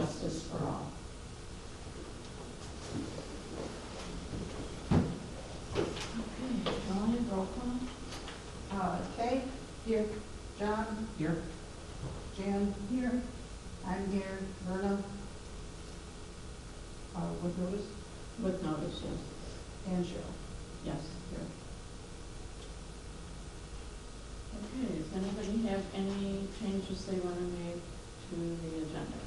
justice for all. Okay, Melanie, roll call. Kay? Here. John? Here. Jan? Here. I'm here. Verna? With notice? With notice, yes. And Cheryl. Yes, here. Okay, does anybody have any changes they want to make to the agenda?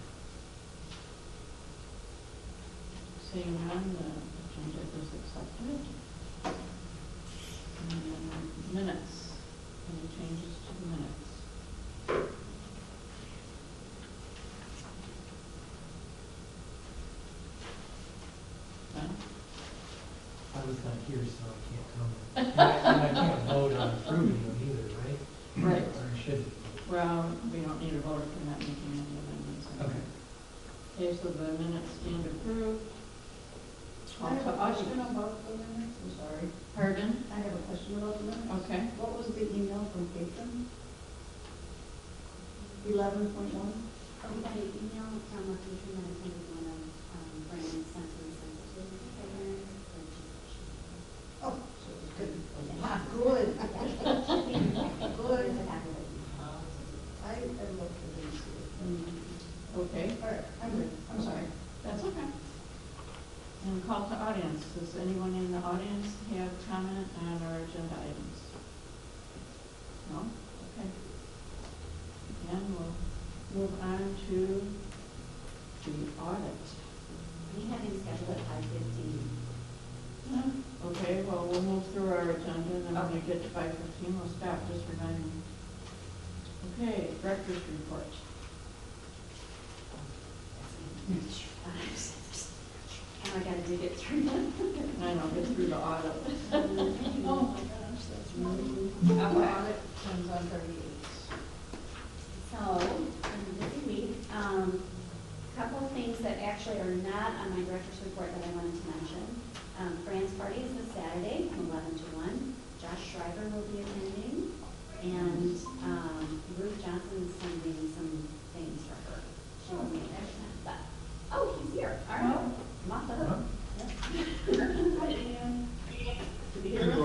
Seeing none, the agenda is accepted. And then minutes, any changes to the minutes? None? I was not here, so I can't comment. And I can't vote on approving them either, right? Right. Or should we? Well, we don't need a vote if we're not making any amendments. Okay. Okay, so the minutes stand approved. I have a question about the minutes, I'm sorry. Pardon? I have a question about the minutes. Okay. What was the email from Caitlin? 11.1? We got an email from a patron that attended one of Brandon's sensory sensitivity programs. Oh, so it was good. Ah, good. Good. I looked and didn't see it. Okay, All right, I'm good. I'm sorry. that's okay. And call to audience. Does anyone in the audience have comment on our agenda items? No? Okay. And we'll move on to the audit. We have him scheduled at 5:15. Okay, well, we'll move through our agenda, and then when we get to 5:15, we'll stop just for 9 minutes. Okay, director's report. I gotta dig it through them. I know, get through the audit. Oh, my gosh, that's really. Our audit comes on 38. So, this week, couple of things that actually are not on my director's report that I wanted to mention. Fran's party is this Saturday from 11 to 1. Josh Schreiber will be attending, and Ruth Johnson is sending some things for her. She won't be there tonight, but, oh, he's here, all right. I'm off the hook. Hi, Dan. Did you hear us?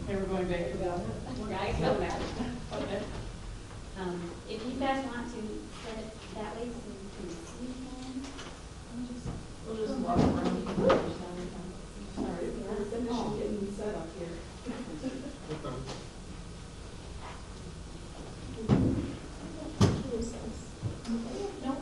Okay, we're going back to the audit. We're guys go back. Okay. If you guys want to set it that way, so you can see him. We'll just walk around. Sorry. We're finishing getting set up here. Nope.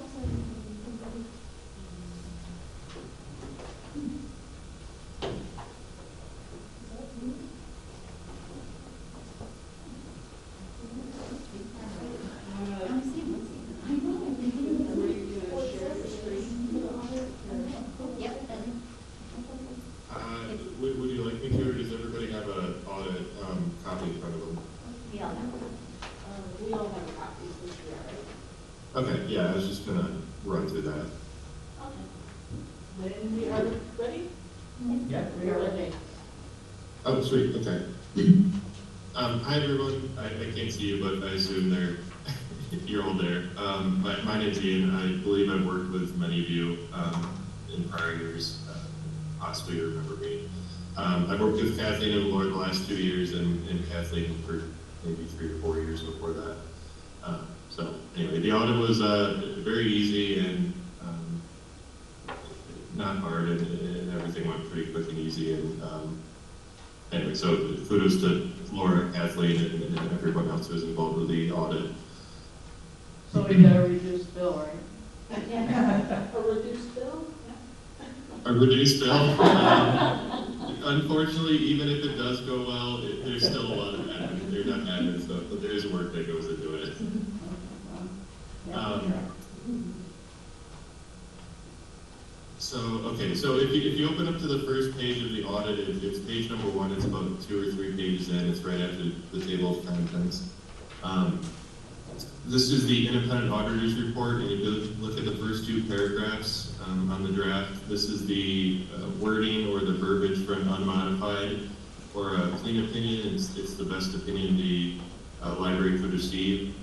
Would you like me to, or does everybody have an audit copy in front of them? We all have one. We all have copies this year, right? Okay, yeah, I was just gonna run through that. And we are ready? Yeah. We are ready. Oh, sweet, okay. Hi, everyone. I can't see you, but I assume you're all there. My name's Ian. I believe I've worked with many of you in prior years. Possibly you remember me. I've worked with Kathleen and Laura the last 2 years, and Kathleen for maybe 3 or 4 years before that. So anyway, the audit was very easy and not hard, and everything went pretty quick and easy. And anyway, so kudos to Laura, Kathleen, and everyone else who was involved with the audit. So we got a reduced bill, right? Yeah. A reduced bill? A reduced bill. Unfortunately, even if it does go well, there's still a lot of admin. They're not admin stuff, but there is work that goes into it. So if you open up to the first page of the audit, it's page number 1. It's about 2 or 3 pages in. It's right after the table of contents. This is the independent auditor's report, and if you look at the first 2 paragraphs on the draft, this is the wording or the verbiage for an unmodified or a clean opinion. It's the best opinion the library could receive.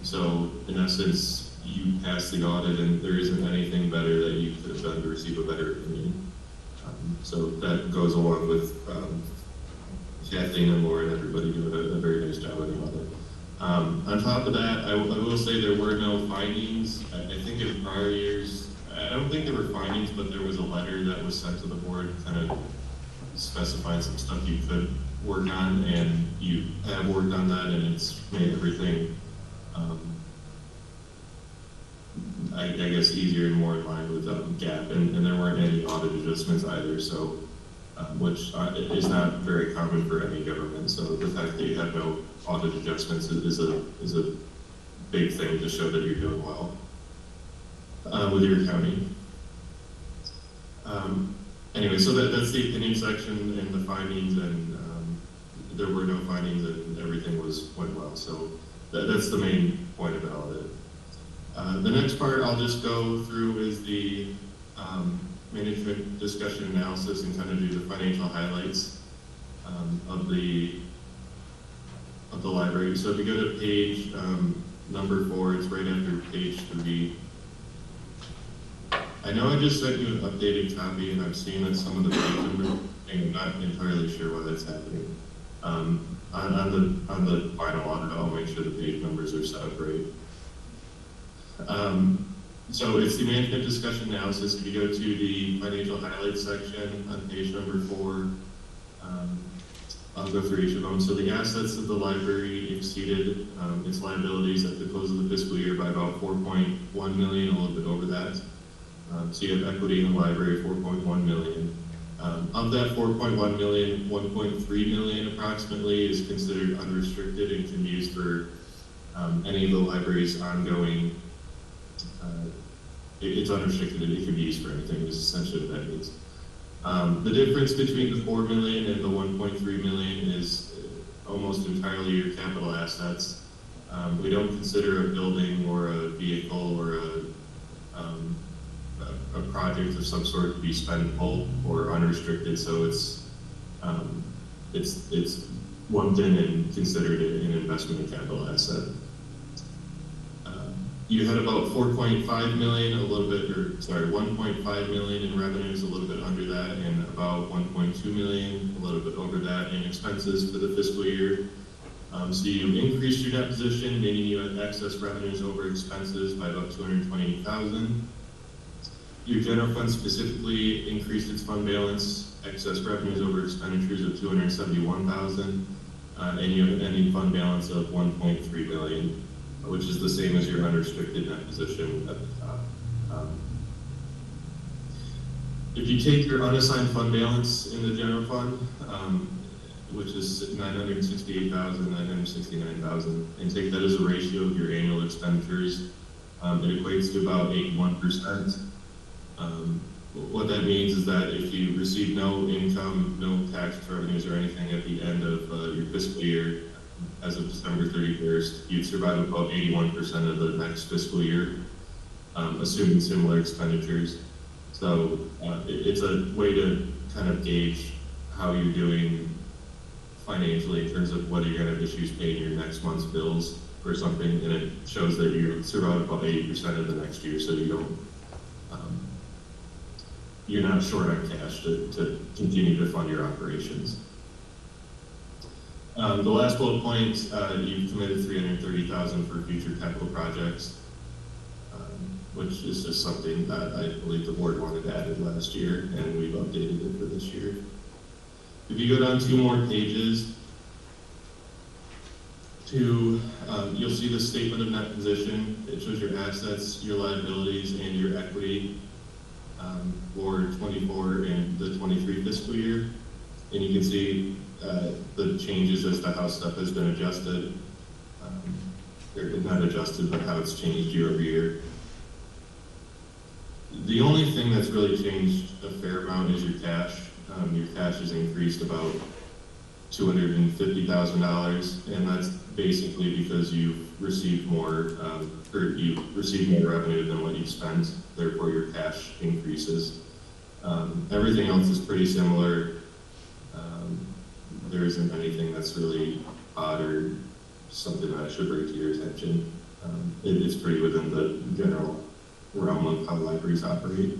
So in essence, you pass the audit and there isn't anything better that you could have done to receive a better opinion. So that goes along with Kathleen and Laura and everybody doing a very nice job on the audit. On top of that, I will say there were no findings. I think in prior years, I don't think there were findings, but there was a letter that was sent to the board kind of specifying some stuff you could work on, and you have worked on that, and it's made everything, I guess, easier and more in line with GAAP, and there weren't any audit adjustments either, so, which is not very common for any government, so the fact that you have no audit adjustments is a big thing to show that you're doing well with your accounting. Anyway, so that's the opinion section and the findings, and there were no findings and everything went well. So that's the main point about it. The next part I'll just go through is the management discussion analysis and kind of do the financial highlights of the library. So if you go to page number 4, it's right after page 3. I know I just sent you an updated copy, and I'm seeing that some of the page numbers, and I'm not entirely sure why that's happening. On the final audit, I'll make sure the page numbers are set up right. So it's the management discussion analysis. If you go to the financial highlights section on page number 4, I'll go through each of them. So the assets of the library exceeded its liabilities at the close of the fiscal year by about $4.1 million, a little bit over that. So you have equity in the library of $4.1 million. Of that $4.1 million, $1.3 million approximately is considered unrestricted and can be used for any of the library's ongoing. It's unrestricted and it can be used for anything. Is essentially what that means. The difference between the $4 million and the $1.3 million is almost entirely your capital assets. We don't consider a building or a vehicle or a project of some sort to be spendable or unrestricted, so it's lumped in and considered an investment in capital asset. You had about $4.5 million, $1.5 million in revenues, a little bit under that, and about $1.2 million, a little bit over that in expenses for the fiscal year. So you increased your net position, meaning you had excess revenues over expenses by about $228,000. Your general fund specifically increased its fund balance, excess revenues over expenditures of $271,000, and you have an ending fund balance of $1.3 billion, which is the same as your unrestricted net position at the top. If you take your unassigned fund balance in the general fund, which is $968,969, and take that as a ratio of your annual expenditures, it equates to about 81%. What that means is that if you receive no income, no tax revenues or anything at the end of your fiscal year, as of December 31st, you'd survive about 81% of the next fiscal year, assuming similar expenditures. So it's a way to kind of gauge how you're doing financially in terms of whether you're going to have issues paying your next month's bills or something, and it shows that you survive about 80% of the next year, so you don't you're not short on cash to continue to fund your operations. The last bullet point, you've committed $330,000 for future capital projects, which is just something that I believe the board wanted added last year, and we've updated it for this year. If you go down 2 more pages, you'll see the statement of net position. It shows your assets, your liabilities, and your equity for 24 and the 23 fiscal year. And you can see the changes as to how stuff has been adjusted, or not adjusted, but how it's changed year over year. The only thing that's really changed a fair amount is your cash. Your cash has increased about $250,000, and that's basically because you've received more, more revenue than what you've spent. Therefore, your cash increases. Everything else is pretty similar. There isn't anything that's really odd or something that I should bring to your attention. It's pretty within the general realm of how libraries operate.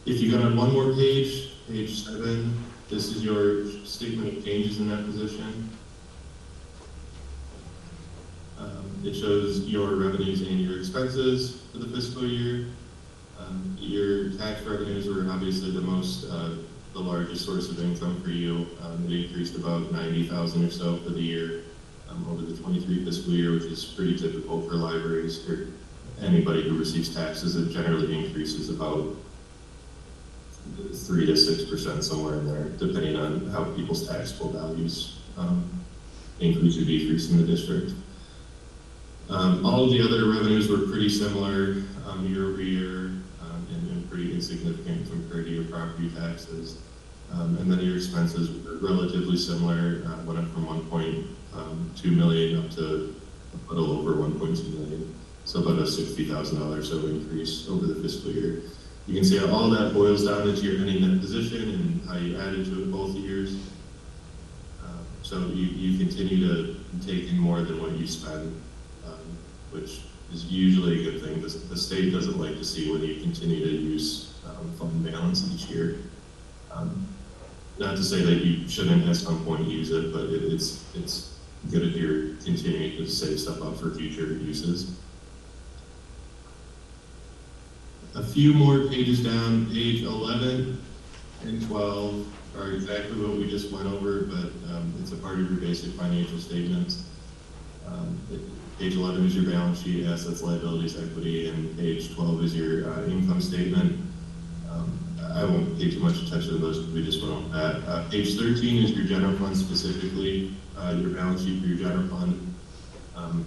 If you go on one more page, page 7, this is your statement of changes in that position. It shows your revenues and your expenses for the fiscal year. Your tax revenues were obviously the largest source of income for you. It increased about $90,000 or so for the year over the 23 fiscal year, which is pretty typical for libraries or anybody who receives taxes. It generally increases about 3 to 6%, somewhere in there, depending on how people's taxable values increase or decrease in the district. All of the other revenues were pretty similar year over year and pretty insignificant compared to your property taxes. And then your expenses were relatively similar, went up from 1.2 million up to a little over 1.2 million. So about a $60,000 or so increase over the fiscal year. You can see how all that boils down into your ending net position and how you added to it both years. So you continue to take in more than what you spend, which is usually a good thing. The state doesn't like to see when you continue to use fund balance each year. Not to say that you shouldn't at some point use it, but it's good if you're continuing to save stuff up for future uses. A few more pages down, page 11 and 12 are exactly what we just went over, but it's a part of your basic financial statements. Page 11 is your balance sheet, assets, liabilities, equity, and page 12 is your income statement. I won't pay too much attention to those because we just went over that. Page 13 is your general fund specifically, your balance sheet for your general fund.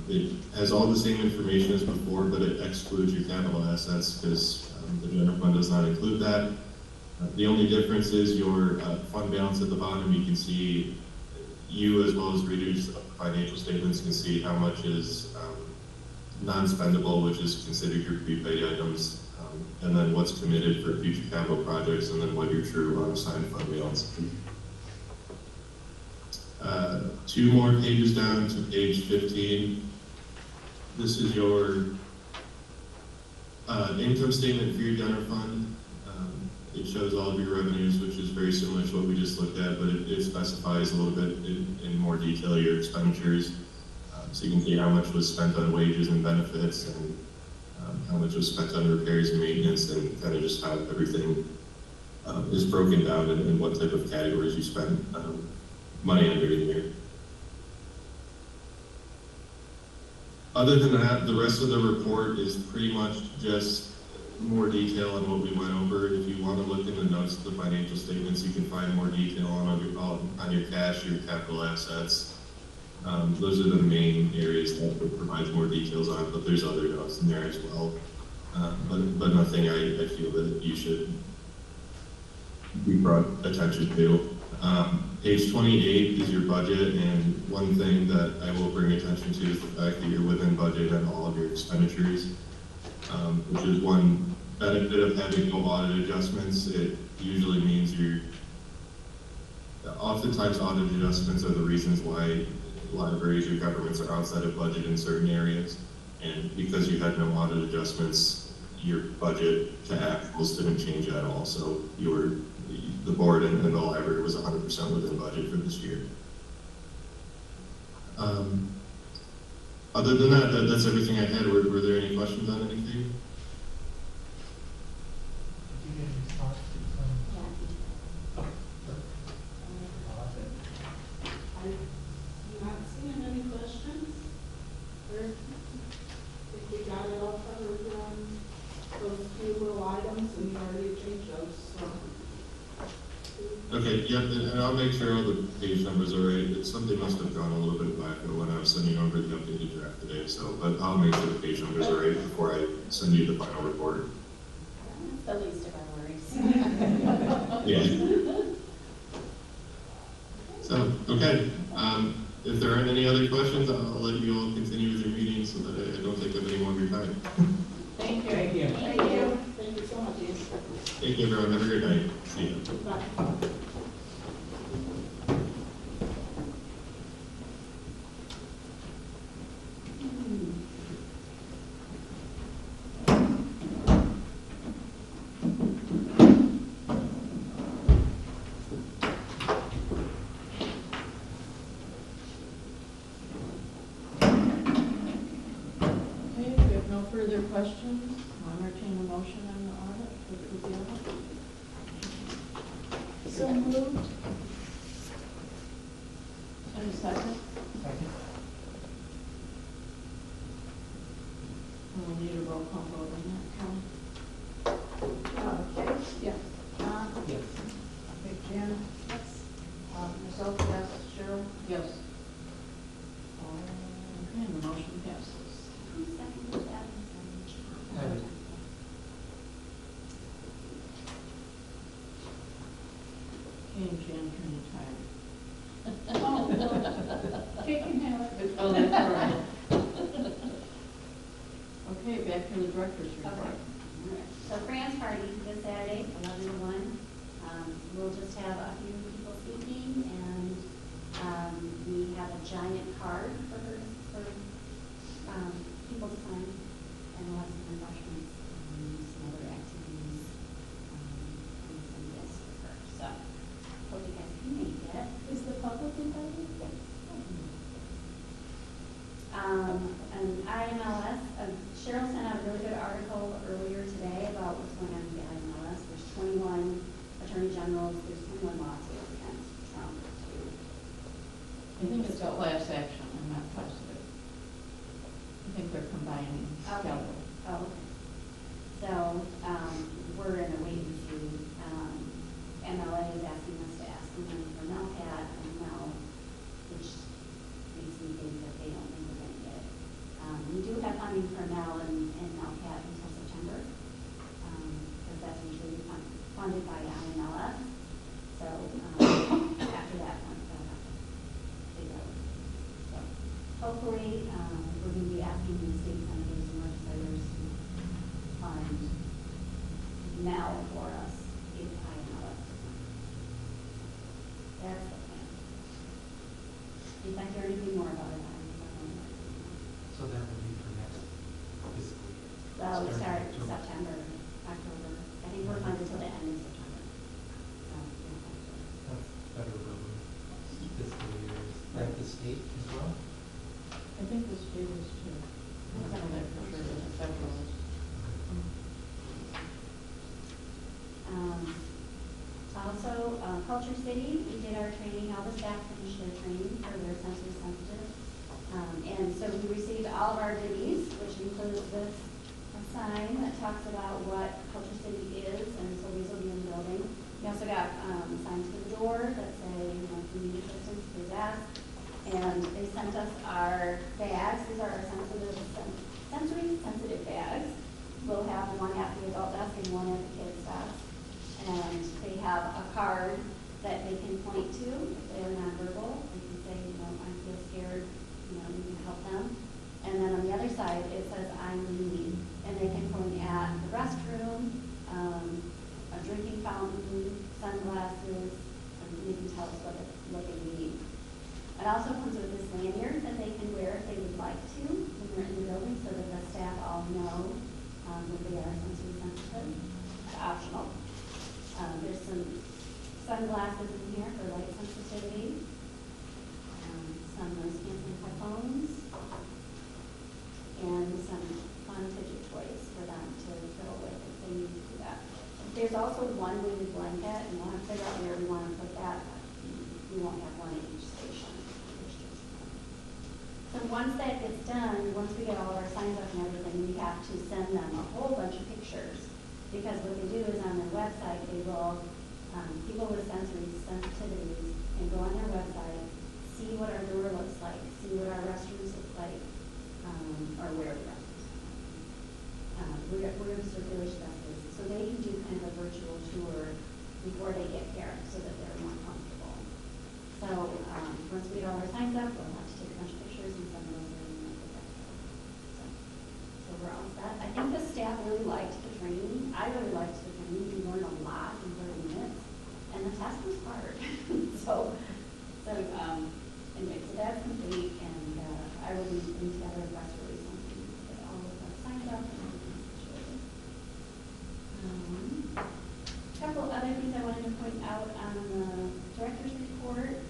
It has all the same information as before, but it excludes your capital assets because the general fund does not include that. The only difference is your fund balance at the bottom. You can see, you as well as readers of financial statements can see how much is non-spendable, which is considered your prepaid items, and then what's committed for future capital projects, and then what your true unassigned fund balance is. 2 more pages down to page 15. This is your income statement for your general fund. It shows all of your revenues, which is very similar to what we just looked at, but it specifies a little bit in more detail your expenditures. So you can see how much was spent on wages and benefits, and how much was spent on repairs and maintenance, and kind of just how everything is broken down and what type of categories you spend money on during the year. Other than that, the rest of the report is pretty much just more detail on what we went over. If you want to look in the notes of the financial statements, you can find more detail on your cash, your capital assets. Those are the main areas that it provides more details on, but there's other notes in there as well. But nothing I feel that you should be brought attention to. Page 28 is your budget, and one thing that I will bring attention to is the fact that you're within budget on all of your expenditures, which is one benefit of having no audit adjustments. It usually means oftentimes audit adjustments are the reasons why libraries or governments are outside of budget in certain areas, and because you had no audit adjustments, your budget to actuals didn't change at all. So the board and the library was 100% within budget for this year. Other than that, that's everything I had. Were there any questions on anything? Did you get a response to some? I'm not seeing any questions. Or if we got it all covered on those few little items, and you already changed those, so. Okay, yeah, and I'll make sure all the page numbers are right. Something must have gone a little bit back when I was sending over the updated draft today, so, but I'll make sure the page numbers are right before I send you the final report. That's the least of our worries. Yeah. So, okay. If there aren't any other questions, I'll let you all continue with your meeting so that I don't take up any more of your time. Thank you. Thank you. Thank you. Thank you so much, Ian. Thank you, everyone. Have a great night. See you. Bye. other questions? I'll entertain a motion on the audit with the audit. So moved. Any second? Second? We'll need a roll call vote on that, Kelly. Kate? Yes. John? Yes. Okay, Jan? Yes. Myself, yes. Cheryl? Yes. Okay, and the motion passes. Who seconded that? I did. Okay, and Jan turning tired. Oh, Kate can have it. Oh, that's all right. Okay, back to the director's Okay. report. So France party this Saturday, 11 to 1. We'll just have a few people speaking, and we have a giant card for people to sign, and we'll have some refreshments, some other activities, and some gifts for her. So, hope you guys can make it. Is the public invited? And IMLS, Cheryl sent out a really good article earlier today about what's going on with the IMLS. There's 21 attorney generals, there's 21 lawsuits against Trump. I think it's a class action, I'm not positive. I think they're combining Okay. together. Oh, okay. So, we're in a wait and see. MLA is asking us to ask them for NELCAT and now, which makes me think that they don't think we're going to get it. We do have funding for now and NELCAT until September, because that's usually funded by IMLS. So, after that, they'll have to figure out. So, hopefully, we're going to be asking the state senators and legislators to fund now for us if IMLS. That's the plan. If I hear anything more about it, I'm definitely let you know. So that would be for next fiscal year. Well, we start Starting in October. September, October. I think we're funded till the end of September. So, yeah. That's federal government fiscal year. Is that the state as well? I think the state is too. I don't know that for sure, but the federal is. Also, Culture City, we did our training, all the staff finished their training for their sensory sensitive. And so we received all of our goodies, which includes this a sign that talks about what Culture City is, and so these will be in the building. We also got signs for the door that say, you know, if you need assistance, please ask. And they sent us our bags. These are our sensory sensitive bags. We'll have one at the adult desk and one at the kids' desk. And they have a card that they can point to if they're nonverbal. They can say, you know, I feel scared, you know, you can help them. And then on the other side, it says, I'm leaving. And they can point at the restroom, a drinking fountain, sunglasses, and they can tell us what they need. It also comes with this lanyard that they can wear if they would like to when they're in the building, so that the staff all know that they are sensory sensitive. It's optional. There's some sunglasses in here for light sensitivity, some noise canceling headphones, and some fun fidget toys for them to fiddle with if they need to do that. There's also one weighted blanket, and we'll have to figure out where we want to put that. We won't have one at each station. So once that gets done, once we get all of our signs up and everything, we have to send them a whole bunch of pictures. Because what they do is on their website, they will, people with sensory sensitivities can go on their website, see what our door looks like, see what our restrooms look like, or where the restrooms are. Where the circulation desk is. So they can do kind of a virtual tour before they get here so that they're more comfortable. So once we get all our signs up, we'll have to take a bunch of pictures and send those in and get that going. So we're all set. I think the staff really liked the training. I really liked the training. We learned a lot in 30 minutes. And the test was hard. Anyway, so that's complete, and I will be putting together a press release once we get all of our signs up and everything situated. A couple other things I wanted to point out on the director's report.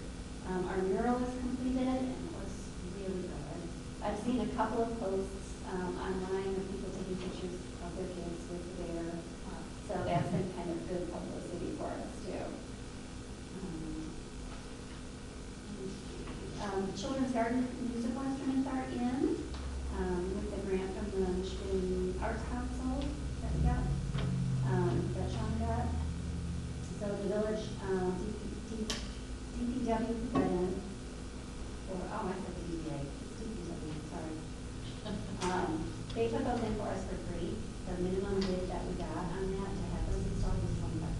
Our mural is completed and it looks really good. I've seen a couple of posts online of people taking garden musical instruments are in, with the grant from the Michigan Arts Council that we got, that Sean got. So the village, DPW put that in, or, oh, I said DPA, it's DPW, sorry. They put those in for us for free. The minimum bid that we got on that to have those installed was $2,500.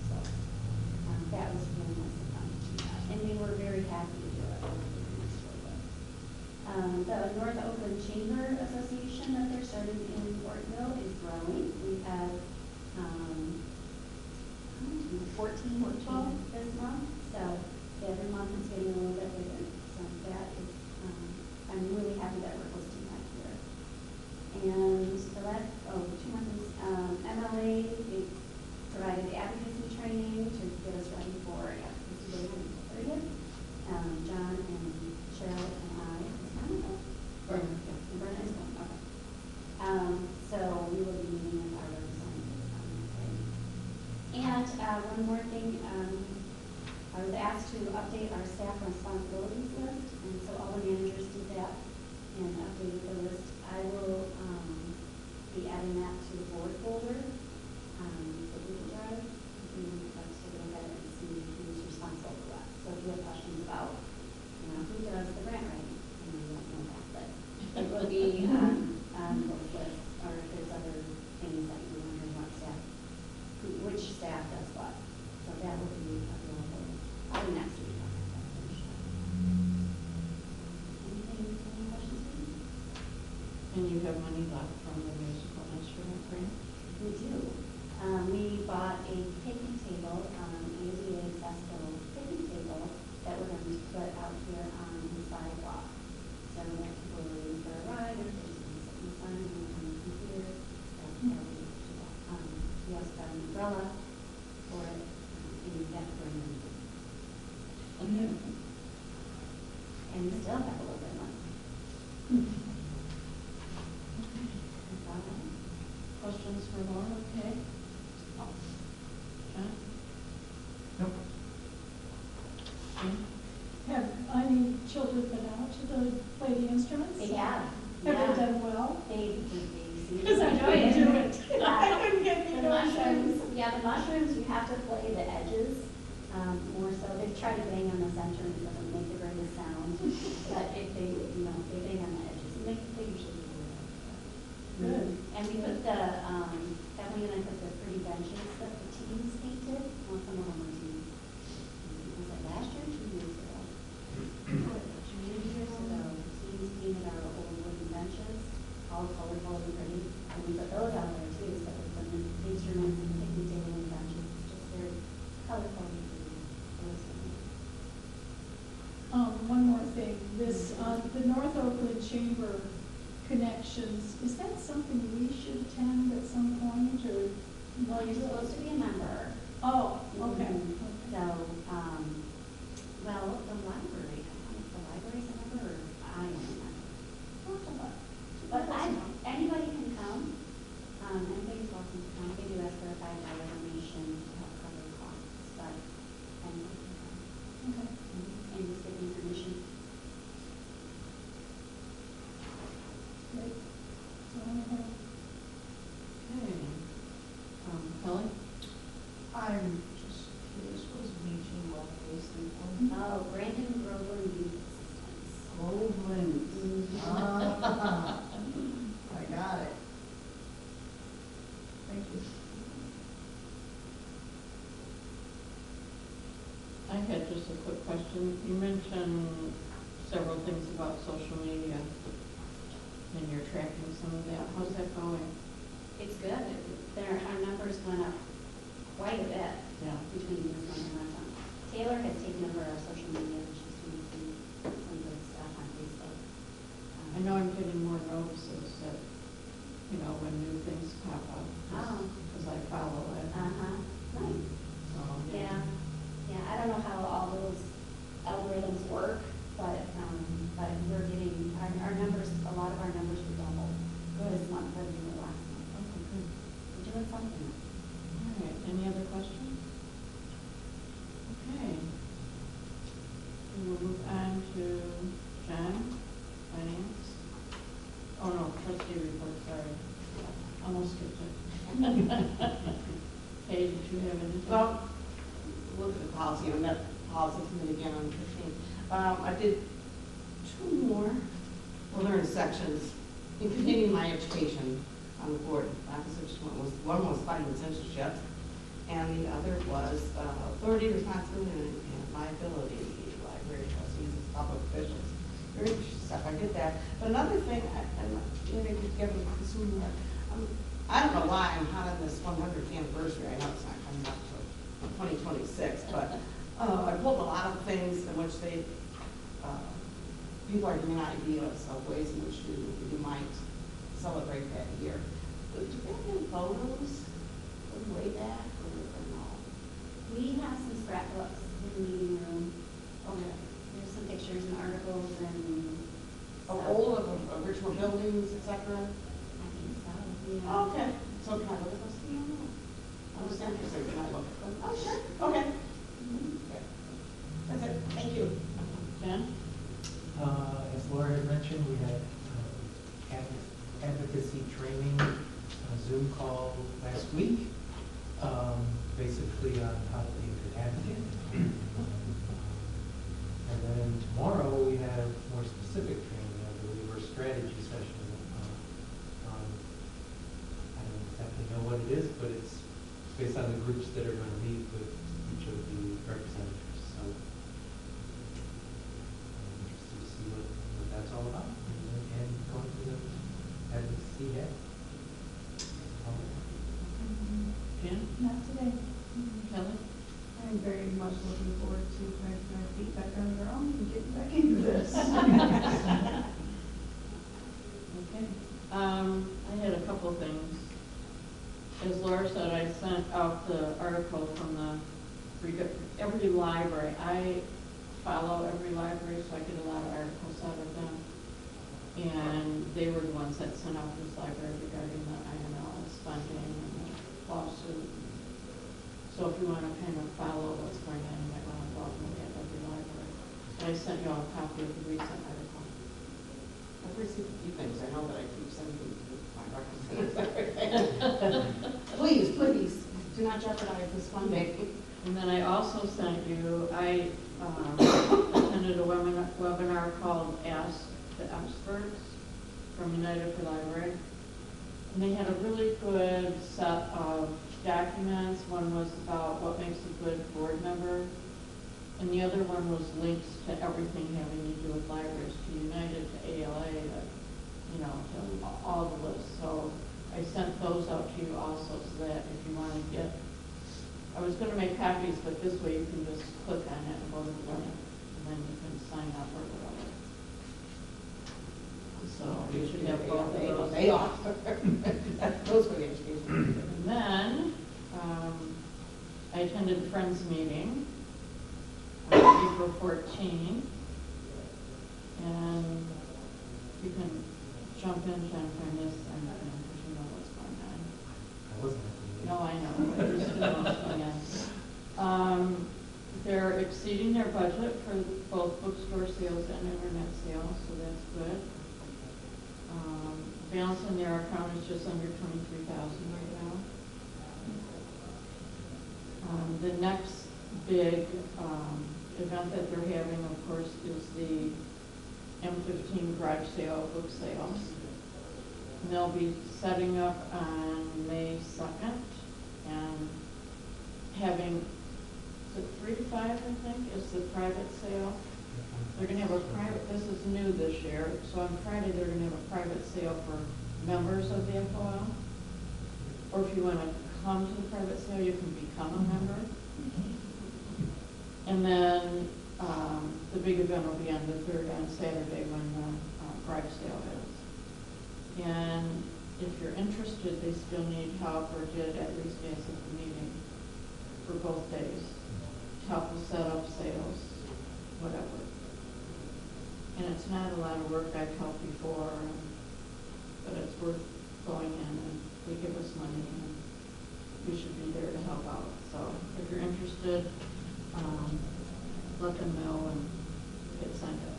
So that was really nice of them to do that. And we were very happy to do it. The North Oakland Chamber Association that they're starting in Portville is growing. We had 14 this month. So every month it's getting a little bit bigger. So that is, I'm really happy that we're hosting that here. And the last, 2 months, MLA, they provided advocacy training to get us ready for Advocacy Day on the 30th. John and Cheryl and I, Brenna is one, okay. So we will be meeting with our representatives on that day. And one more thing, I was asked to update our staff responsibilities list, and so all the managers did that and updated the list. I will be adding that to the board folder, the Google Drive. If you would like to go ahead and see who's responsible for that. So if you have questions about, who does the grant writing, you don't know that, but it will be on those lists, or if there's other things that you're wondering what staff, which staff does what. So that will be available probably next week. Any questions for me? And you have money left from the musical instrument grant? We do. We bought a picnic table, ADA accessible picnic table that we're going to put out here on the sidewalk. So that people are waiting for a ride, or if there's something in the sun, and we're coming from here. We also got an umbrella for it, and we got to bring them. Okay. And we still have a little bit left. That's all I have. Questions for Laura? Okay. John? Nope. Jim? Have any children been out to play the instruments? They have. Have they done well? They Because I know you do it. I couldn't get The me to mushrooms, the mushrooms, you have to play the edges, more so. They try to bang on the center and it doesn't make the greatest sound. But if they, they bang on the edges, they usually do it. Good. And we put Emily and I put the pretty benches that the teens painted. Well, some of them were teens. Was it last year or 2 years ago? 2 years ago, the teens painted our old wooden benches, all colorful and pretty. And we put those out there too, so it's the instruments and the picnic table and benches. It's just very colorful and pretty. One more thing, this, the North Oakland Chamber Connections, is that something we should attend at some point, or? Well, you're supposed to be a member. Oh, okay. So, well, the library, I don't know if the library's a member or I am a member. We'll have to look. But anybody can come. Anybody's welcome to come. They do ask for a $5 donation to help cover the costs, but anyone can come. Okay. And just get information. Great. So, Okay. Kelly? I'm just curious, what does BG one stand for? Oh, Brandon Groveland Youth Assistance. Groveland. Ah, I got it. Thank you. I had just a quick question. You mentioned several things about social media, and you're tracking some of that. How's that going? It's good. Our numbers went up quite a bit Yeah. between this one and last one. Taylor has taken over our social media, and she's doing some good stuff on Facebook. I know I'm getting more notices that, when new things pop up, Oh. because I follow it. Right. So, Yeah. Yeah, I don't know how all those algorithms work, but we're getting, our numbers, a lot of our numbers were double this month than they were last month. Okay, good. We're doing something. All right, any other questions? Okay. We will move on to John. almost skipped it. Hey, did you have anything? Well, look at the policy, I met policy committee again on the 15th. I did two more, well, they're in sections, in continuing my education on the board. One was fighting censorship, and the other was authority, responsibility, and liability, library trustees, and public officials. Very interesting stuff, I did that. But another thing, I'm maybe give a consumer, I don't know why I'm hot on this 100th anniversary. I know it's not coming up to 2026, but I pulled a lot of things in which they, people are giving ideas of ways in which you might celebrate that year. Do we have any photos from way back or no? We have some scrapbooks in the meeting room. Okay. There's some pictures and articles and. Of stuff. old, of original buildings, et cetera? I think so, yeah. Okay. So can I look at those? I was interested, can I look at them? Oh, sure. Okay. Okay. That's it, thank you. Jen? As Laura had mentioned, we had advocacy training, Zoom call last week, basically on how to be a good advocate. And then tomorrow we have more specific training, I believe, or strategy session. I don't exactly know what it is, but it's based on the groups that are going to meet with each of the representatives. So I'm interested to see what that's all about and going to the advocacy day. Jen? Not today. Kelly? I'm very much looking forward to my feet back on the ground and getting back into this. Okay. I had a couple of things. As Laura said, I sent out the article from every library. I follow every library, so I get a lot of articles out of them. And they were the ones that sent out this library regarding the IMLS funding and the lawsuit. So if you want to kind of follow what's going on, you might want to go out and look at every library. I sent you all a copy of the recent article. I've received a few things, I know that I keep sending my representatives. Please, please, do not jeopardize this funding. And then I also sent you, I attended a webinar called Ask the Experts from United for Library. And they had a really good set of documents. One was about what makes a good board member. And the other one was links to everything having to do with libraries, to United, to ALA, to, to all the lists. So I sent those out to you also so that if you want to get, I was going to make copies, but this way you can just click on it and go to the link, and then you can sign up or whatever. So you should have both of those. They offer. Those were the education. And then, I attended the Friends meeting on April 14. And you can jump in, Jennifer, and this, and because you know what's going on. I wasn't at the meeting. No, I know, but you still know what's going on. They're exceeding their budget for both bookstore sales and internet sales, so that's good. Balance in their account is just under $23,000 right now. The next big event that they're having, of course, is the M15 garage sale, book sales. And they'll be setting up on May 2nd and having, is it 3 to 5, I think, is the private sale. They're going to have a private, this is new this year, so on Friday they're going to have a private sale for members of the FOL. Or if you want to come to the private sale, you can become a member. And then the big event will be on the 3rd, on Saturday, when the garage sale is. And if you're interested, they still need help, or did at least as of the meeting, for both days, to help with set up sales, whatever. And it's not a lot of work. I've helped before, but it's worth going in, and they give us money, and we should be there to help out. So if you're interested, let them know and get signed up.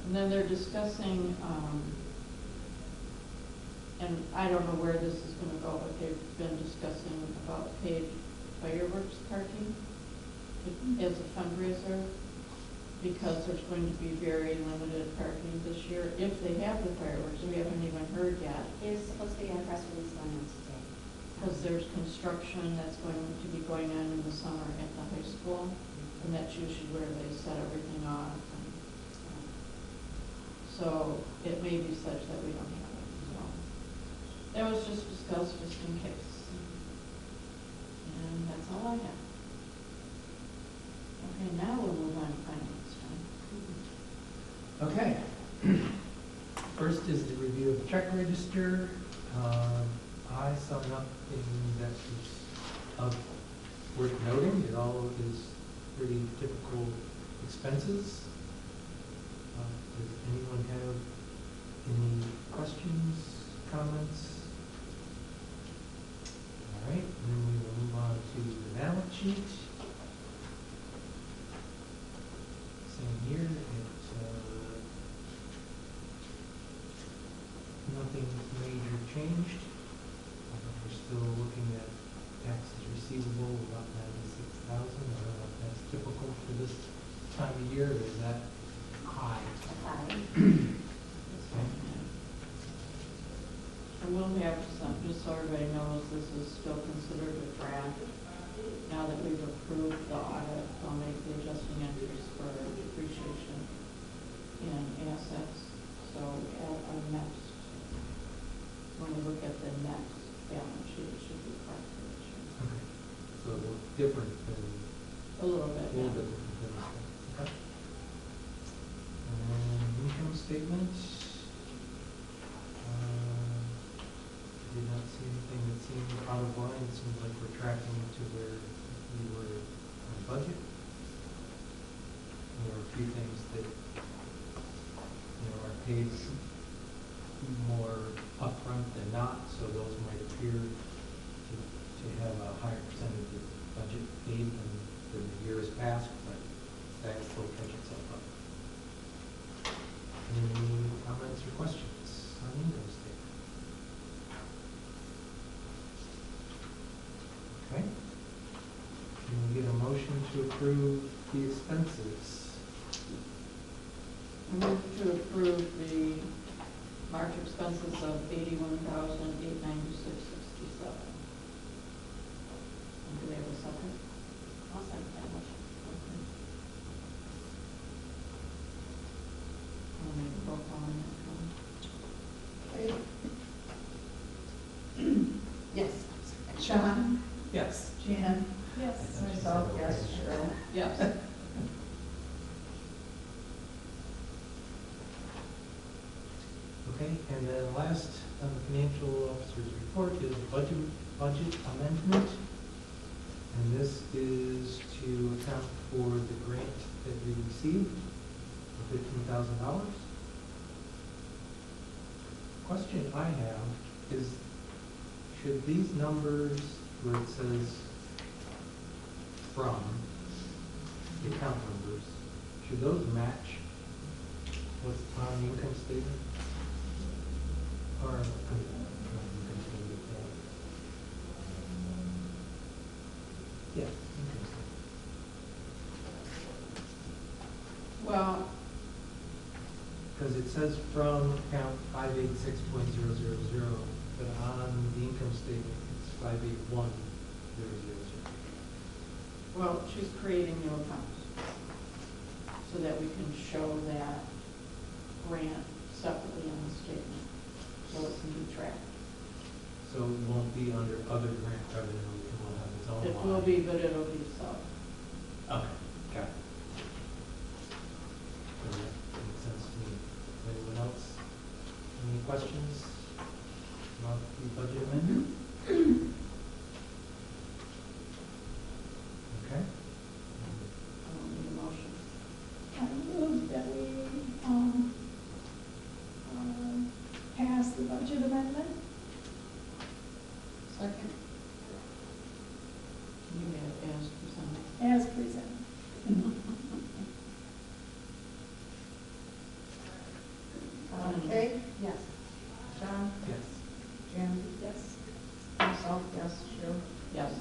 And then they're discussing and I don't know where this is gonna go, but they've been discussing about paid fireworks parking as a fundraiser, because there's going to be very limited parking this year, if they have the fireworks, we haven't even heard yet. There's supposed to be a press release going on today. Because there's construction that's going to be going on in the summer at the high school, and that's usually where they set everything off. And so it may be such that we don't have it, so. That was just discussed just in case. And that's all I have. Okay, now we'll move on to finance, John. Okay. First is the review of the check register. I saw nothing that was of worth noting. It all is pretty typical expenses. Does anyone have any questions, comments? All right, and then we will move on to the balance sheet. Same here, nothing major changed. We're still looking at taxes receivable, about 96,000. I don't know if that's typical for this time of year, or is that high? Okay. And we'll have some, just so everybody knows, this is still considered a draft. Now that we've approved the audit, they'll make the adjusting entries for depreciation in assets. So at our next, when we look at the next balance sheet, it should be correct for this year. Okay. So a little different than, A little bit, a little yeah. bit different than this one. Okay. And income statement. Did not see anything that seemed out of line. It seems like we're tracking to where we were on budget. There are a few things that, are paid more upfront than not, so those might appear to have a higher percentage of budget paid than the years past, but that will catch itself up. Any comments or questions on the income statement? Okay. Can we get a motion to approve the expenses? I move to approve the March expenses of $81,896.67. And do we have a second? I'll second that motion. Okay. I'll make a roll call on that one. Yes. John? Yes. Jan? Yes. Myself, yes. Cheryl? Yes. Okay, and then last on the financial officer's report is budget amendment. And this is to account for the grant that we received for $15,000. Question I have is, should these numbers where it says from, the account numbers, should those match what's on the income statement? Or, not income statement, yeah, income statement. Well, Because it says from account 586.000, but on the income statement, it's 581.000. well, she's creating new accounts so that we can show that grant separately in the statement, so it can be tracked. So it won't be under other grant revenue, it will have its own line. It will be, but it'll be sub. Okay, got it. So that makes sense to me. Anyone else? Any questions about the budget amendment? Okay. I don't need a motion. I move that we, pass the budget amendment. Second? You have as presented. As presented. Jan? Yes. Myself, yes. Cheryl? Yes.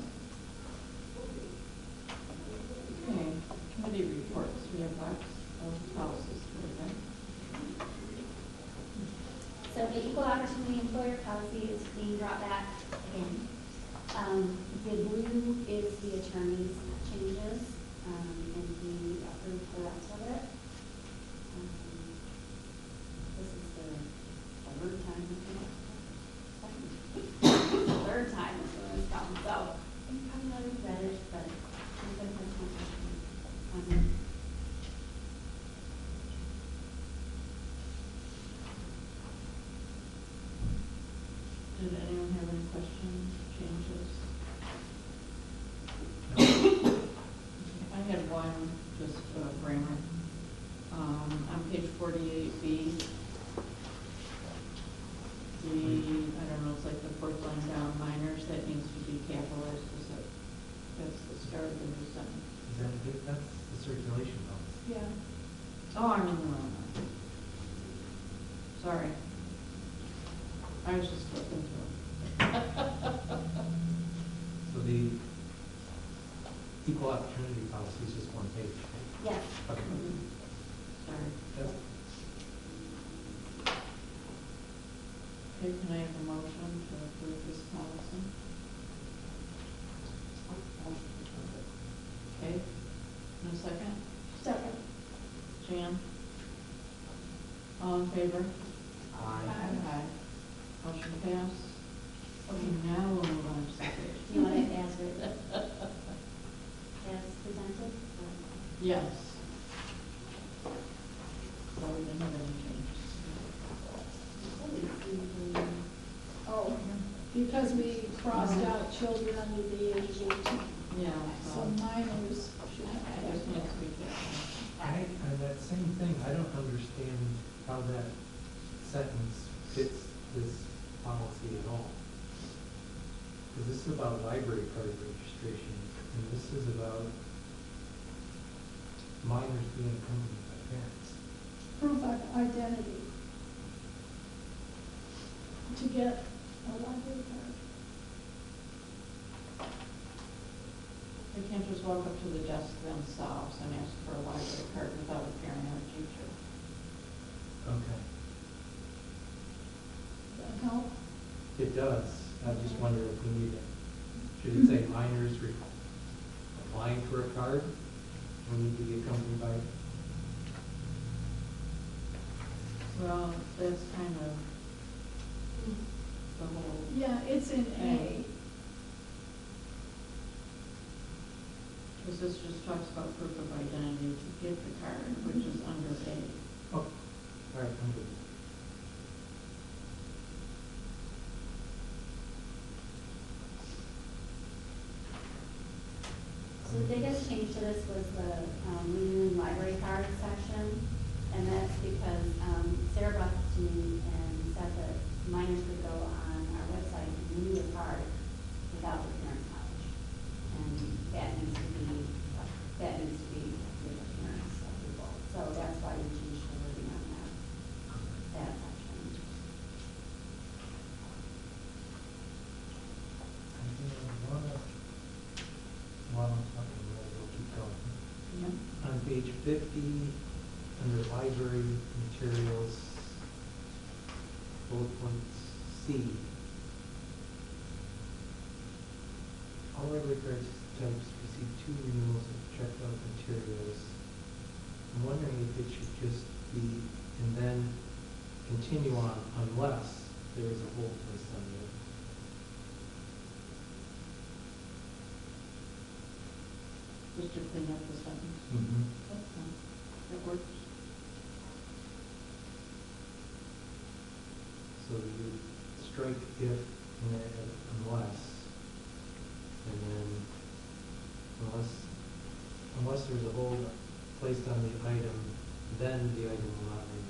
Okay, committee reports. We have lots of policies for that. So the equal opportunity employer policy is being brought back again. The blue is the attorney's changes, and we approved the rest of it. This is the third time, third time it's doing this problem, so you probably already read it, but I'm going to put some on it. Did anyone have any questions, changes? I had one, just grammar. On page 48B, I don't know, it's like the fourth line down, minors, that needs to be capitalized, because that's the start of the new sentence. Is that, that's the circulation policy. Yeah. Oh, I'm in the wrong one. Sorry. I was just flipping through. So the equal opportunity policy is just one page, right? Yes. Okay. Sorry. That's, Okay, can I have a motion to approve this policy? Okay, in a second? Second. Jan? All in favor? Aye. Aye. Motion passed. Okay, now we'll move on to the page. Do you want it as written? As presented? Yes. So we didn't have any changes. Oh, because we crossed out children under the age of 18. Yeah, So so minors should I have. just need to be careful. and that same thing, I don't understand how that sentence fits this policy at all. Because this is about library card registration, and this is about minors being accompanied by parents. Proof of identity. To get a library card. They can't just walk up to the desk themselves and ask for a library card without a parent or a teacher. Okay. Does that help? It does. I just wonder if we need it. Should it say minors applying for a card? Or need to be accompanied by? Well, that's kind of the whole, Yeah, it's in A. because this just talks about proof of identity to get the card, which is under A. Oh, all right, I'm good. So the biggest change to this was the renewing library card section, and that's because Sarah brought this to me and said that minors could go on our website and renew a card without the parents' knowledge. And that needs to be with the parents' approval. So that's why we changed the wording on that section. While I'm talking, we'll keep going. Yeah. On page 50, under library materials, bullet point C. All library card types receive 2 renewals of checked out materials. I'm wondering if it should just be, and then continue on unless there is a hold placed on the other. Just to clean up the sentence. Mm-hmm. That's fine. That works. So you strike if and then unless, and then unless there's a hold placed on the item, then the item will not renew.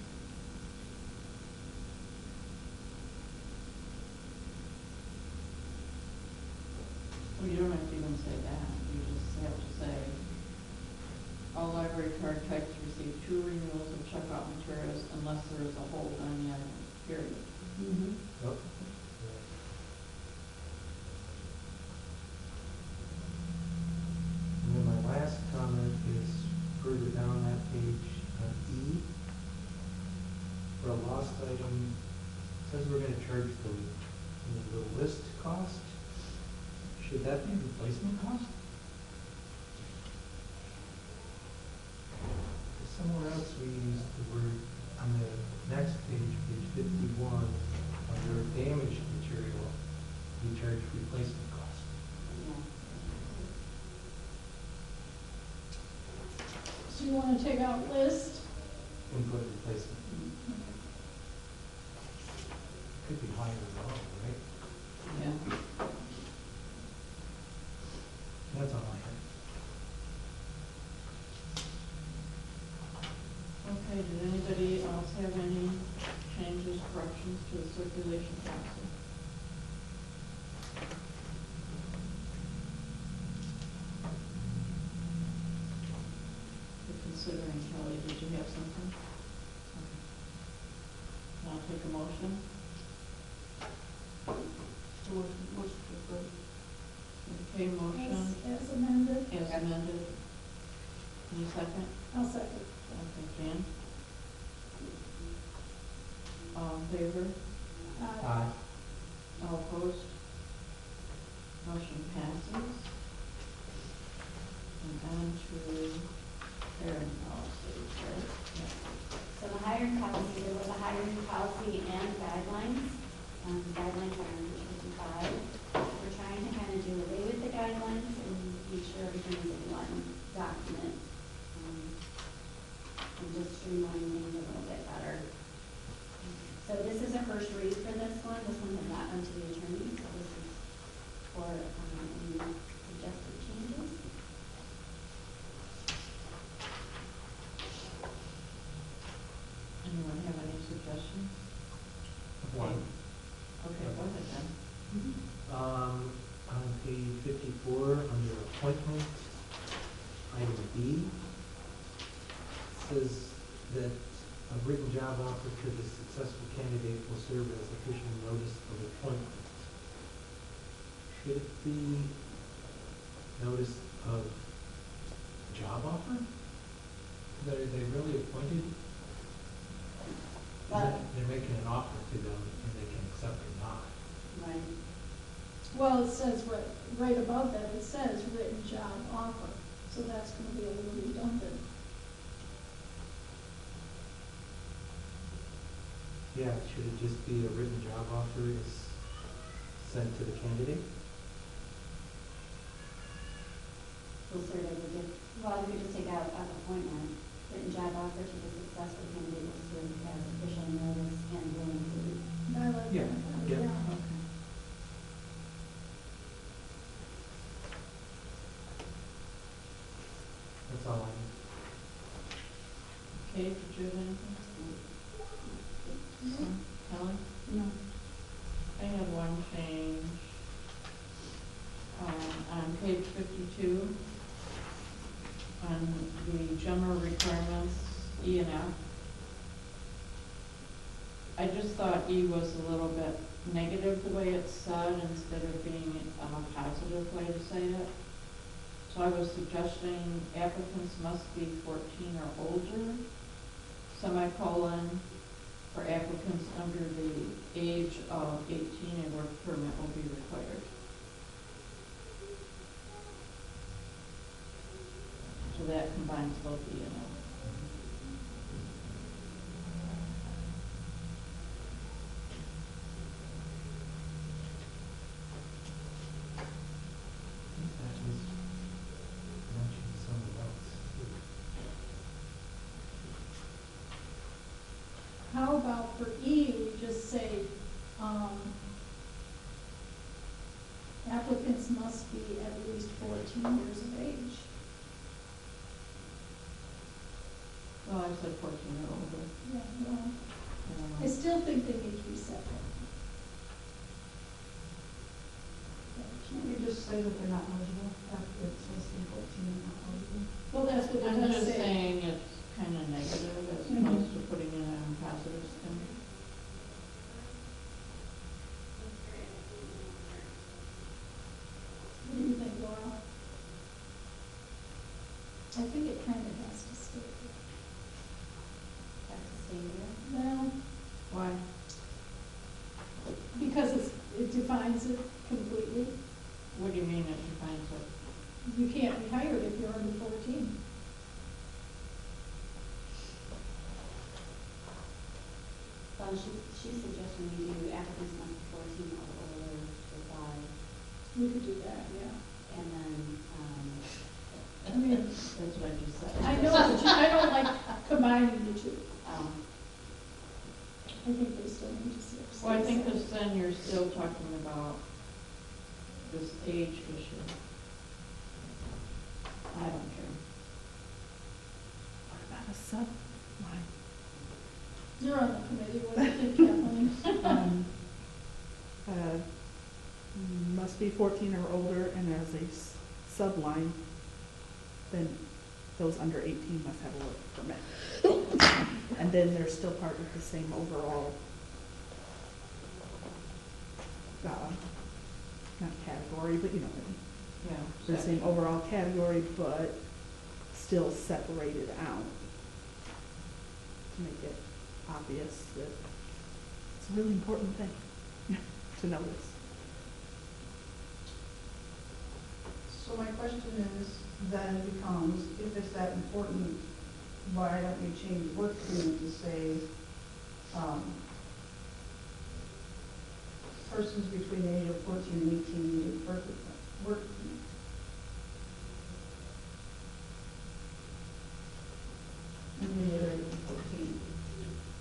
Well, you don't have to even say that. You just have to say, all library card types receive 2 renewals of checkout materials unless there is a hold on the item, period. Mm-hmm. Oh, the list cost, should that be replacement cost? Somewhere else we use the word, on the next page, page 51, under damaged material, we charge replacement cost. So you want to take out list? Input replacement. Could be higher or lower, right? Yeah. That's all I have. Okay, did anybody else have any changes, corrections to the circulation policy? You're considering, Kelly, did you have something? Okay. I'll take a motion. Motion to approve. Okay, motion As amended? as amended. Any second? I'll second. Okay, Jan? All in favor? Aye. All opposed? Motion passes. And on to parent policy, right? Yeah. So the hiring policy, there was a hiring policy and guidelines. The guidelines are on page 55. We're trying to kind of do away with the guidelines and make sure everything is in one document. And just streamline things a little bit better. So this is a first read for this one. This one has not gone to the attorney, so this is for any suggested changes. Anyone have any suggestions? One. Okay, go ahead then. On page 54, under appointment, item B, says that a written job offer to the successful candidate will serve as official notice of appointment. Should it be notice of job offer? Are they really appointed? They're making an offer to them and they can accept or not. Right. Well, it says right above that, it says written job offer, so that's going to be a little redundant. Yeah, should it just be a written job offer is sent to the candidate? Will serve as a gift. Well, you could just take out appointment. Written job offer to the successful candidate will serve as official notice and will include. I like Yeah, that. yeah. Okay. That's all I need. Kate, did you have anything? No. Kelly? No. I have one change. On page 52, on the general requirements, E and F. I just thought E was a little bit negative the way it's said instead of being a positive way to say it. So I was suggesting applicants must be 14 or older, semicolon, for applicants under the age of 18, a work permit will be required. So that combines both E and F. I think that was mentioned somewhere else. How about for E, we just say, applicants must be at least 14 years of age. Well, I said 14 or older. Yeah, well, I don't I know. still think they need to be separate. Can't we just say that they're not eligible after it's supposed to be 14 and not eligible? Well, that's what it I'm does just say. saying it's kind of negative as Mhm. opposed to putting in a positive spin. What do you think, Laura? I think it kind of has to stay That's the same here. there. Well, Why? because it defines it completely. What do you mean it defines it? You can't be hired if you're under 14. Well, she's suggesting we do applicants must be 14 or older to apply, We could do that, yeah. and then, I mean, That's what you said. I know, but I don't like combining the two. um, I think they still need to see. Well, I think because then you're still talking about this age issue. I don't care. What about a sub-line? You're on the committee, what do you think, Kathleen? Must be 14 or older, and as a sub-line, then those under 18 must have a work permit. And then they're still part of the same overall, not category, but you know what I mean. Yeah. The same overall category, but still separated out to make it obvious that it's a really important thing to notice. So my question is, then becomes, if it's that important, why don't we change work permit to say, persons between the age of 14 and 18 need a work permit? And the other age of 14.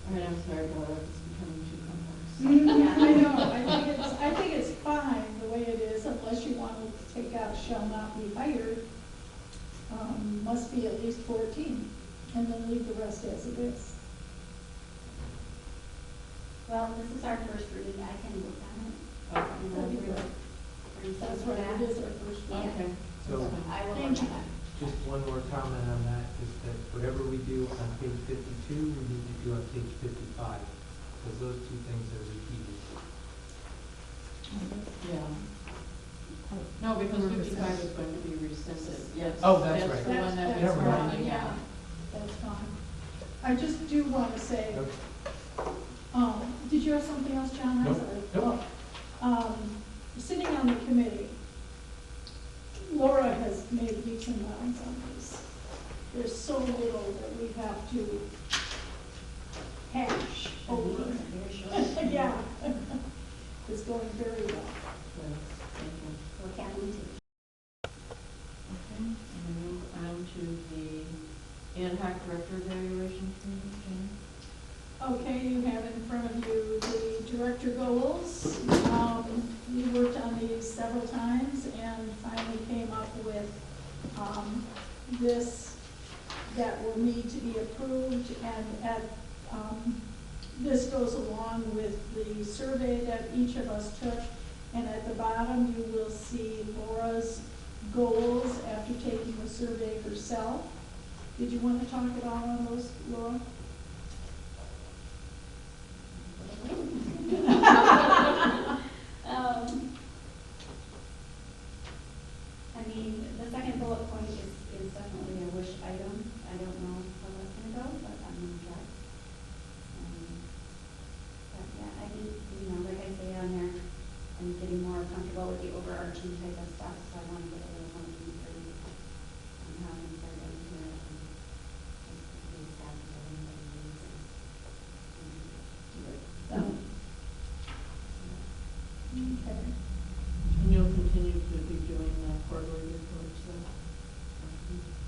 I mean, I'm sorry, Laura, it's becoming too complex. I know, I think it's fine the way it is, unless you want to take out shall not be hired, must be at least 14, and then leave the rest as it is. well, this is our first read, I can look on it. Okay. And That'd be then great. bring That's some what back. it is, our first one. Okay. So I will Thank look you. on it. just one more comment on that, is that whatever we do on page 52, we need to do on page 55, because those two things are repeated. Yeah. No, because 55 is going to be rescinded. Yes. Oh, that's right. That's the one that That's was Never mind. rolling yeah, out. that's fine. I just do want to say, Okay. did you have something else, John? I'm Nope. sorry. Nope. Oh, sitting on the committee, Laura has made leaps and bounds on this. There's so little that we have to hash over. Very short. Yeah. It's going very well. Good. Thank you. Well, Kathleen too. Okay, and we move on to the ad hoc director evaluation committee, Jen. Okay, you have in front of you the director goals. We worked on these several times and finally came up with this that will need to be approved, and this goes along with the survey that each of us took. And at the bottom, you will see Laura's goals after taking the survey herself. Did you want to talk at all on those, Laura? I mean, the second bullet point is definitely a wish item. I don't know how that's gonna go, but I'm gonna try. But yeah, I think, you know, like I say on there, I'm getting more comfortable with the overarching type of stuff, so I want to get a little more deeper on how things are going here. And just be sad that everybody needs it. Okay. And you'll continue to be doing the quarterly reports, so.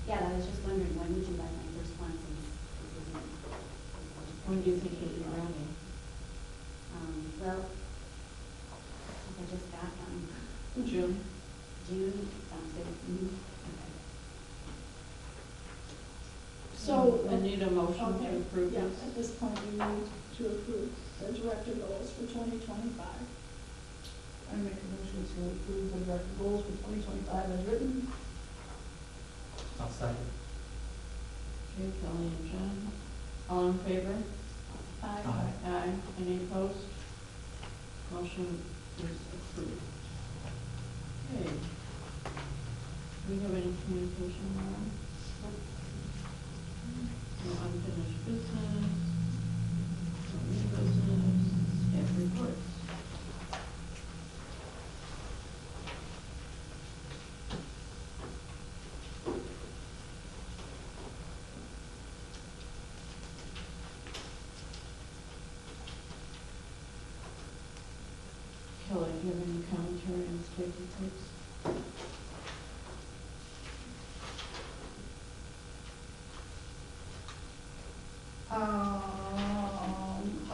Yeah, I was just wondering, when would you like my first one since this isn't? When do you think you'll be ready? Well, I just got them. June. June, sounds good. Okay. So. I need a motion Okay, to approve yeah, this. at this point, we need to approve the director goals for 2025. I make a motion to approve the director goals for 2025 as written. I'll second. Okay, Kelly and John. All in favor? Aye. Aye. Any opposed? Motion is approved. Okay. Do we have any communication now? No unfinished business. No new business. Staff reports. have any commentary on safety tips?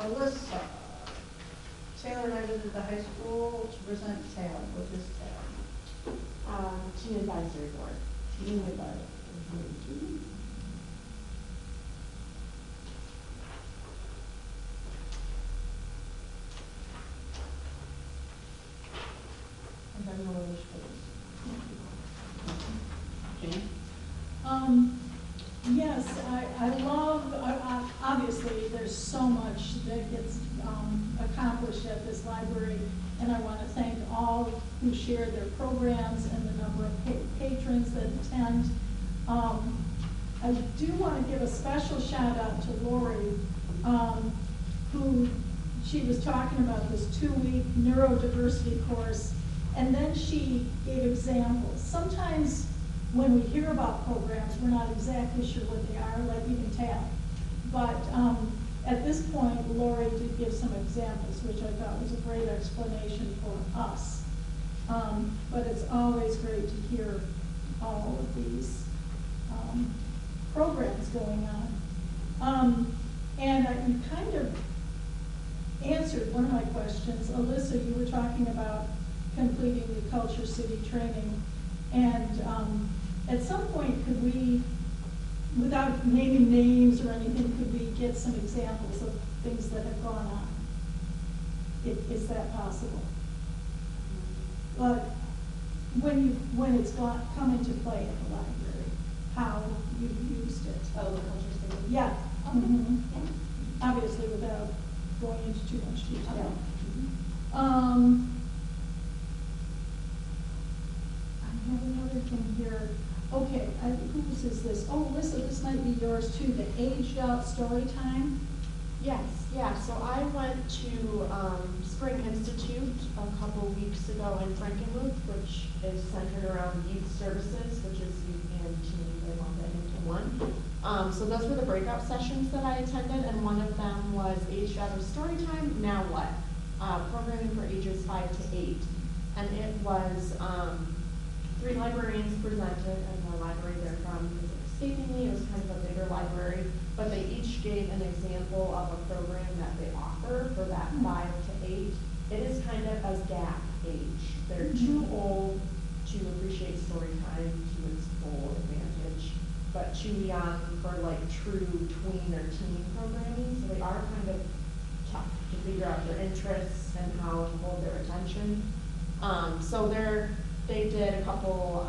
Alyssa, Taylor and I visited the high school to present TAB. What is TAB? Teen Advisory Board. Teen Advisory. And then no other schools. Jane? Yes, I love, obviously, there's so much that gets accomplished at this library, and I want to thank all who share their programs and the number of patrons that attend. I do want to give a special shout out to Lori, who, she was talking about this 2-week neurodiversity course, and then she gave examples. Sometimes when we hear about programs, we're not exactly sure what they are, like even TAB. But at this point, Lori did give some examples, which I thought was a great explanation for us. But it's always great to hear all of these programs going on. And you kind of answered one of my questions. Alyssa, you were talking about completing the Culture City training. And at some point, could we, without naming names or anything, could we get some examples of things that have gone on? Is that possible? When it's come into play at the library, how you've used it? Oh, the Culture City? Yeah. Okay. Mhm. Yeah. Obviously, without going into too much detail. I have another thing here. Okay, whose is this? Oh, Alyssa, this might be yours too, the aged out story time. Yes, yeah, so I went to Spring Institute a couple weeks ago in Frankenmuth, which is centered around youth services, which is youth and teen, they lump it into one. So those were the breakout sessions that I attended, and one of them was Aged Out of Story Time, Now What? Programming for ages 5 to 8. And it was 3 librarians presented, and the library they're from is escaping me. It was kind of a bigger library, but they each gave an example of a program that they offer for that 5 to 8. It is kind of a gap age. They're too old to appreciate story time to its full advantage, but too young for like true tween or teen programming. So they are kind of tough to figure out their interests and how to hold their attention. So they did a couple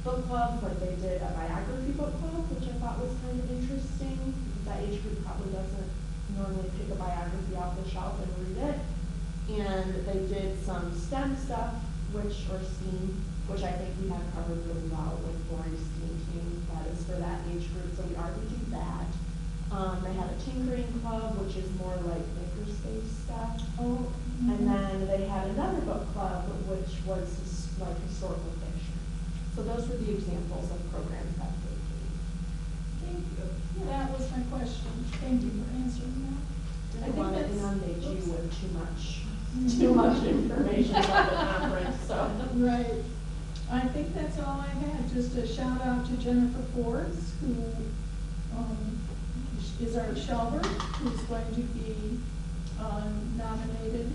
book clubs, like they did a biography book club, which I thought was kind of interesting, because that age group probably doesn't normally pick a biography off the shelf and read it. And they did some STEM stuff, or STEAM, which I think we have covered really well with Lori's STEAM team. That is for that age group, so we already do that. They had a tinkering club, which is more like makerspace stuff. Oh. And then they had another book club, which was like historical fiction. So those were the examples of programs that they did. Thank you. Yeah, that was my question. Thank you for answering that. I Didn't think want to that's- inundate you oops. with too much information about the conference, so. Right. I think that's all I had. Just a shout out to Jennifer Forbes, who is our shelver, who's going to be nominated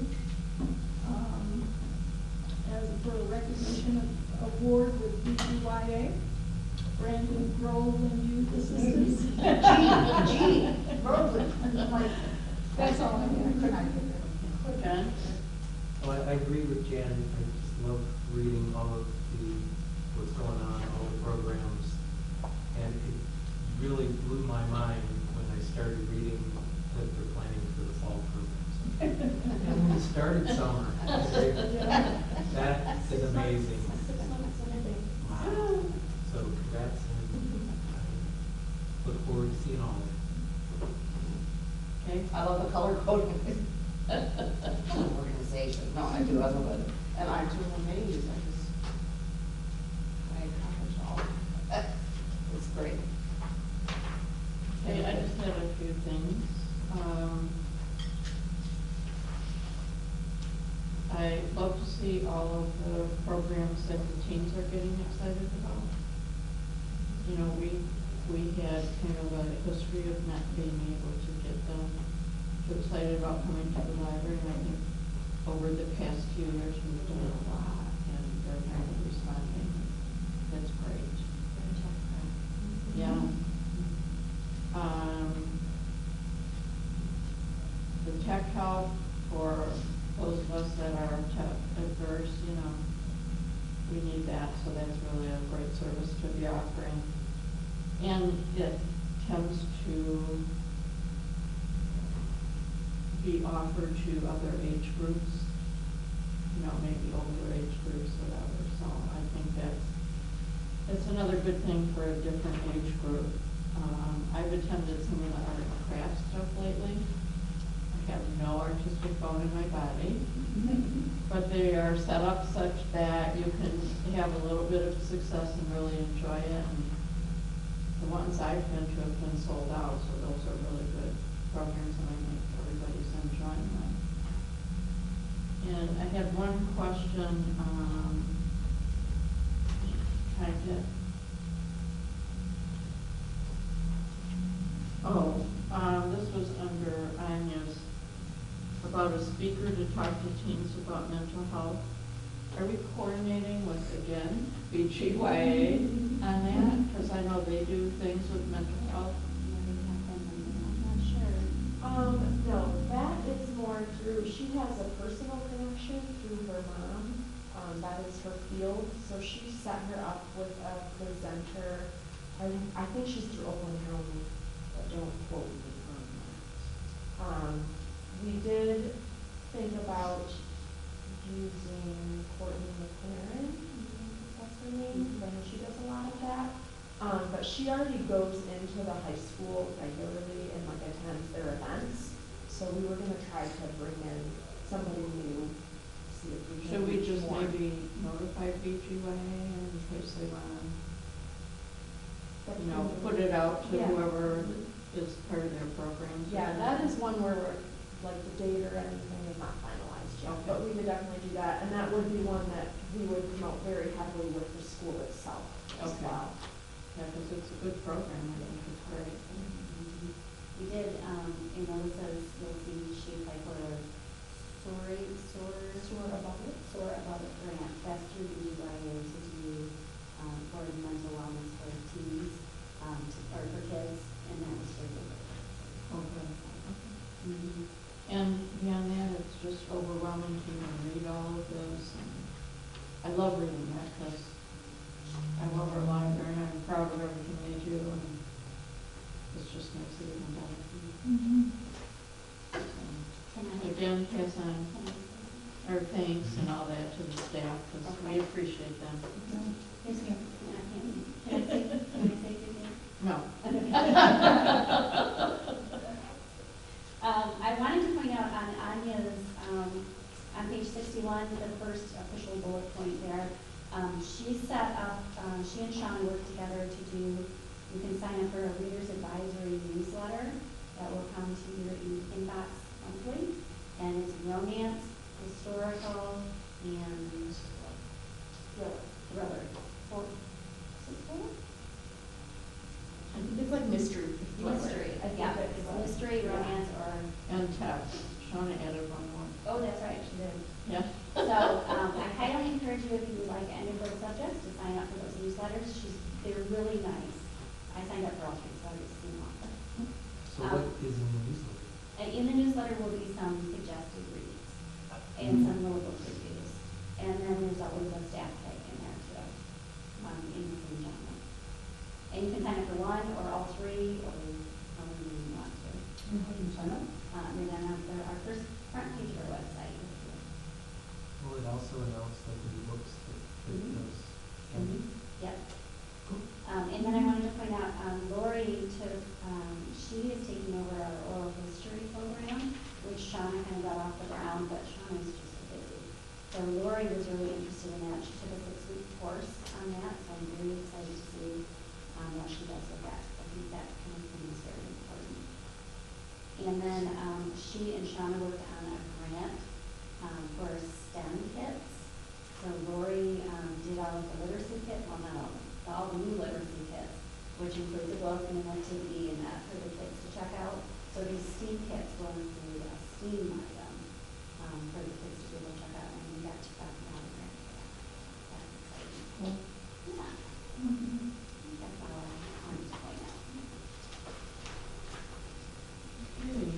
for a recognition award with BGYA, Brandon Grove and Youth Assistance. Gee, Roland, like, That's all I have. John? Well, I agree with Jen. I just love reading all of what's going on, all the programs. And it really blew my mind when I started reading that they're planning for the fall programs. And when it started summer, that is amazing. 6 months in a day. Wow. So congrats, and I look forward to seeing all of it. Okay. I love the color coding organization. No, I do, I love it. And I'm too amazed, I accomplish all. It's great. Okay, I just have a few things. I see all of the programs that the teens are getting excited about. You know, we had kind of a history of not being able to get them too excited about coming to the library, and I think over the past few years, we've done a lot, and they're kind of responding. That's great. Yeah. The tech help for those of us that are tech adverse, you know, we need that, so that's really a great service to be offering. And it tends to be offered to other age groups, you know, maybe older age groups, whatever. So I think that's another good thing for a different age group. I've attended some of the art and craft stuff lately. I have no artistic bone in my body, but they are set up such that you can have a little bit of success and really enjoy it. And the ones I've been to have been sold out, so those are really good programs, and I think everybody's enjoying them. And I had one question, trying to get, this was under Anya's, about a speaker to talk to teens about mental health. Are we coordinating with, again, BGYA on that? Because I know they do things with mental health. I'm not sure. No, that is more through, she has a personal connection through her mom. That is her field, so she set her up with a presenter. I think she's through Oakland County, but don't quote me on that. We did think about using Courtney McLaren, that's her name, I know she does a lot of that. But she already goes into the high school regularly and like attends their events. So we were gonna try to bring in somebody new, see if we can. Should we reach just more. maybe notify BGYA in case they want to, you know, put it out to Yeah. whoever is part of their programs? Yeah, that is one where we're, like the date or anything is not finalized yet, Okay. but we could definitely do that. And that would be one that we would promote very heavily with the school itself as Okay. well. Yeah, because it's a good program, I think it's great. We did, in Melissa's, you'll see she applied for a SOAR above it grant. That's through BGYA to do, for mental wellness for teens, or for kids, and that was for the. Okay. Mm-hmm. And beyond that, it's just overwhelming to even read all of this. And I love reading that because I love our library and I'm proud of everything they do, and it's just makes it even better. So, again, pass on our thanks and all that to the staff because we appreciate them. Yes, ma'am. Can I say good things? No. I wanted to point out on Anya's, on page 61, the first official bullet point there, she set up, she and Sean worked together to do, you can sign up for a reader's advisory newsletter that will come to your inbox monthly, and it's romance, historical, and thriller. It's like mystery. Mystery, yeah, it's mystery, romance, or, And text. Shauna added one more. oh, that's right, she did. Yeah. So, I highly encourage you, if you would like any of those subjects, to sign up for those newsletters. They're really nice. I signed up for all three, so I've just seen them all. So what is in the newsletter? And in the newsletter will be some suggested reads and some little book reviews. And then there's always a staff tag in there too, in the same genre. And you can sign up for one or all three, or however you want to. How do you sign up? And then our first front page of our website. Will it also announce like the books that Mhm. those? Yep. Cool. And then I wanted to point out, Lori took, she is taking over our oral history program, which Shauna kind of got off the ground, but Shauna's just so busy. So Lori was really interested in that. She took a 6-week course on that, so I'm really excited to see what she does with that. I think that kind of thing is very important. And then she and Shauna worked on a grant for STEM kits which includes a book and a TV and that for the kids to check out. So these STEAM kits will include a STEAM item for the kids to be able to check out, and we got to back down the grant for that. That's exciting. Cool. Yeah. That's all I wanted to point out. Okay.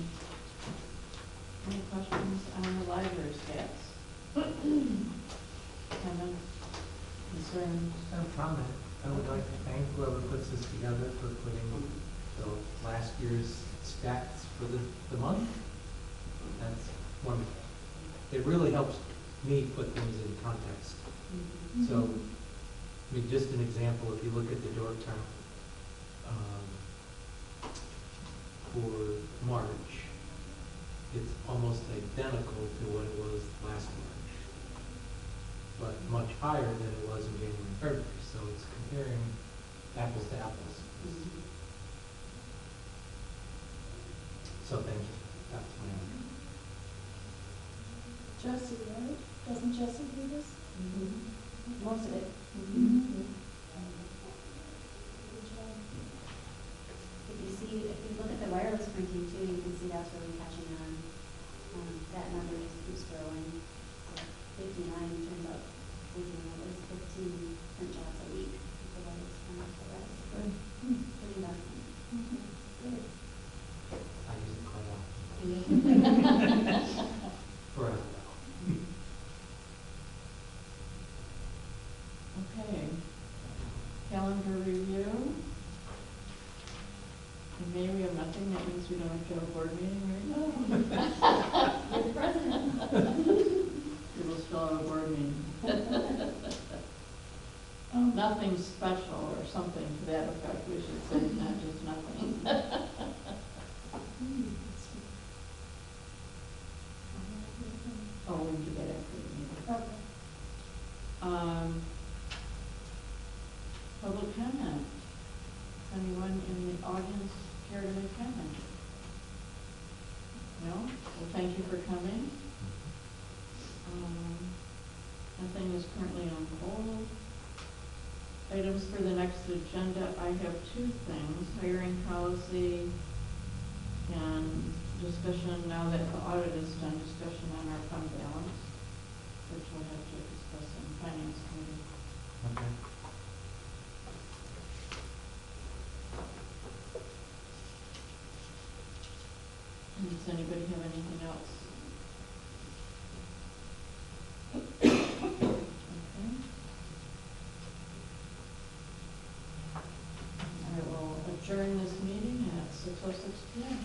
Any questions on the library stats? Comments, concerns? No comment. I would like to thank whoever puts this together for putting the last year's stats for the month. That's wonderful. It really helps me put things in context. So, I mean, just an example, if you look at the door count for March, it's almost identical to what it was last March, but much higher than it was in January and February. So it's comparing apples to apples. So thank you. That's my answer. Jesse, right? Doesn't Jesse do this? Most of it. Good job. If you look at the wireless printing too, you can see that's really catching on. That number just keeps growing. So 59 turns out, it was 15 print jobs a week. So that is so that's good. Good investment. Good. I use it quite often. For us. Okay. Calendar review. In May, we have nothing. That means we don't have to have a board meeting, right? You're the president. We will still have a board meeting. Nothing special or something to that effect, we should say, not just nothing. Oh, we can do that after the meeting. Okay. Public comment. Anyone in the audience care to make comment? No? Well, thank you for coming. Nothing is currently on hold. Items for the next agenda, I have two things, hiring policy and discussion, now that the audit is done, discussion on our fund balance, which we'll have to discuss in finance committee. Okay. Does anybody have anything else? Okay. I will adjourn this meeting at 6:06 p.m.